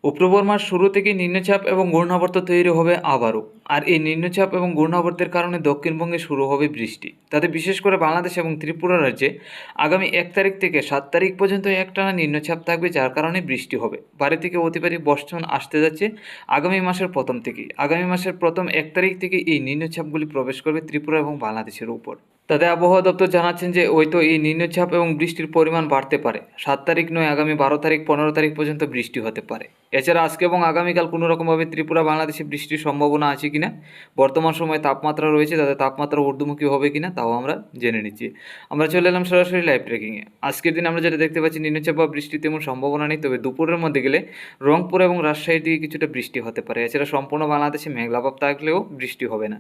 October মাস শুরু থেকেই নিম্নচাপ এবং ঘূর্ণাবর্ত তৈরি হবে আবারও। আর এই নিম্নচাপ এবং ঘূর্ণাবর্তের কারণে দক্ষিণবঙ্গে শুরু হবে বৃষ্টি। তাতে বিশেষ করে বাংলাদেশ এবং ত্রিপুরা রাজ্যে আগামী 1 তারিখ থেকে 7 তারিখ পর্যন্ত একটানা নিম্নচাপ থাকবে, যার কারণে বৃষ্টি হবে। ভারী থেকে অতি ভারী বর্ষণ আসতে যাচ্ছে আগামী মাসের প্রথম থেকেই। আগামী মাসের প্রথম 1 তারিখ থেকে এই নিম্নচাপগুলি প্রবেশ করবে ত্রিপুরা এবং বাংলাদেশের উপর। তাতে আবহাওয়া দপ্তর জানাচ্ছেন যে হয়তো এই নিম্নচাপ এবং বৃষ্টির পরিমাণ বাড়তে পারে। 7 তারিখ নয়, আগামী 12 তারিখ 15 তারিখ পর্যন্ত বৃষ্টি হতে পারে। এছাড়া আজকে এবং আগামীকাল কোনো রকমভাবে ত্রিপুরা বাংলাদেশে বৃষ্টির সম্ভাবনা আছে কিনা, বর্তমান সময়ে তাপমাত্রা রয়েছে তাতে তাপমাত্রা ঊর্ধ্বমুখী হবে কিনা তাও আমরা জেনে নিচ্ছি। আমরা চলে এলাম সরাসরি লাইভ ট্রেকিংয়ে। আজকের দিন আমরা যেটা দেখতে পাচ্ছি, নিম্নচাপ বা বৃষ্টির তেমন সম্ভাবনা নেই, তবে দুপুরের মধ্যে গেলে রংপুর এবং রাজশাহীর দিকে কিছুটা বৃষ্টি হতে পারে। এছাড়া সম্পূর্ণ বাংলাদেশে মেঘলাভাব থাকলেও বৃষ্টি হবে না।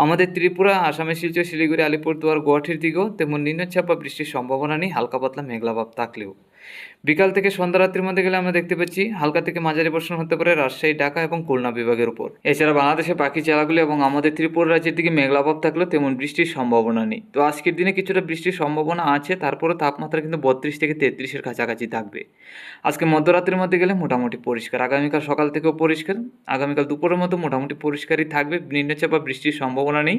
আমাদের ত্রিপুরা, আসামের শিলচর, শিলিগুড়ি, আলিপুরদুয়ার, গুয়াহাটির দিকেও তেমন নিম্নচাপ বা বৃষ্টির সম্ভাবনা নেই, হালকা পাতলা মেঘলাভাব থাকলেও। বিকাল থেকে সন্ধ্যা রাত্রির মধ্যে গেলে আমরা দেখতে পাচ্ছি হালকা থেকে মাঝারি বর্ষণ হতে পারে রাজশাহী, ঢাকা এবং খুলনা বিভাগের উপর। এছাড়া বাংলাদেশের বাকি জেলাগুলি এবং আমাদের ত্রিপুরা রাজ্যের দিকে মেঘলাভাব থাকলেও তেমন বৃষ্টির সম্ভাবনা নেই। তো আজকের দিনে কিছুটা বৃষ্টির সম্ভাবনা আছে, তারপরে তাপমাত্রা কিন্তু 32 থেকে 33-এর কাছাকাছি থাকবে। আজকে মধ্যরাত্রির মধ্যে গেলে মোটামুটি পরিষ্কার, আগামীকাল সকাল থেকেও পরিষ্কার, আগামীকাল দুপুরের মধ্যে মোটামুটি পরিষ্কারই থাকবে, নিম্নচাপ বা বৃষ্টির সম্ভাবনা নেই।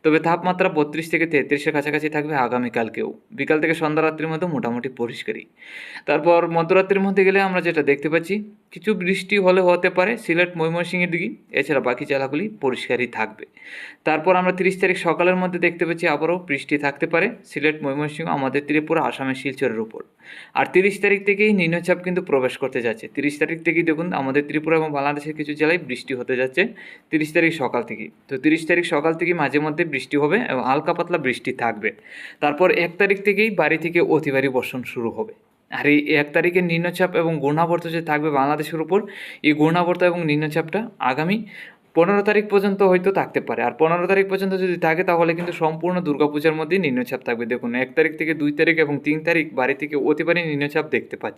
তবে তাপমাত্রা 32 থেকে 33-এর কাছাকাছি থাকবে আগামীকালকেও। বিকাল থেকে সন্ধ্যা রাত্রির মধ্যে মোটামুটি পরিষ্কারই। তারপর মধ্যরাত্রির মধ্যে গেলে আমরা যেটা দেখতে পাচ্ছি, কিছু বৃষ্টি হলে হতে পারে সিলেট, ময়মনসিংহের দিকে। এছাড়া বাকি জেলাগুলি পরিষ্কারই থাকবে। তারপর আমরা 30 তারিখ সকালের মধ্যে দেখতে পাচ্ছি আবারও বৃষ্টি থাকতে পারে সিলেট, ময়মনসিংহ, আমাদের ত্রিপুরা, আসামের শিলচরের উপর। আর 30 তারিখ থেকেই নিম্নচাপ কিন্তু প্রবেশ করতে যাচ্ছে। 30 তারিখ থেকেই দেখুন আমাদের ত্রিপুরা এবং বাংলাদেশের কিছু জেলায় বৃষ্টি হতে যাচ্ছে 30 তারিখ সকাল থেকেই। তো 30 তারিখ সকাল থেকে মাঝে মধ্যে বৃষ্টি হবে এবং হালকা পাতলা বৃষ্টি থাকবে। তারপর 1 তারিখ থেকেই ভারী থেকে অতি ভারী বর্ষণ শুরু হবে। আর এই 1 তারিখের নিম্নচাপ এবং ঘূর্ণাবর্ত যে থাকবে বাংলাদেশের উপর, এই ঘূর্ণাবর্ত এবং নিম্নচাপটা আগামী 15 তারিখ পর্যন্ত হয়তো থাকতে পারে। আর 15 তারিখ পর্যন্ত যদি থাকে তাহলে কিন্তু সম্পূর্ণ দুর্গাপূজার মধ্যেই নিম্নচাপ থাকবে। দেখুন 1 তারিখ থেকে 2 তারিখ এবং 3 তারিখ ভারী থেকে অতি ভারী নিম্নচাপ দেখতে পাচ্ছি।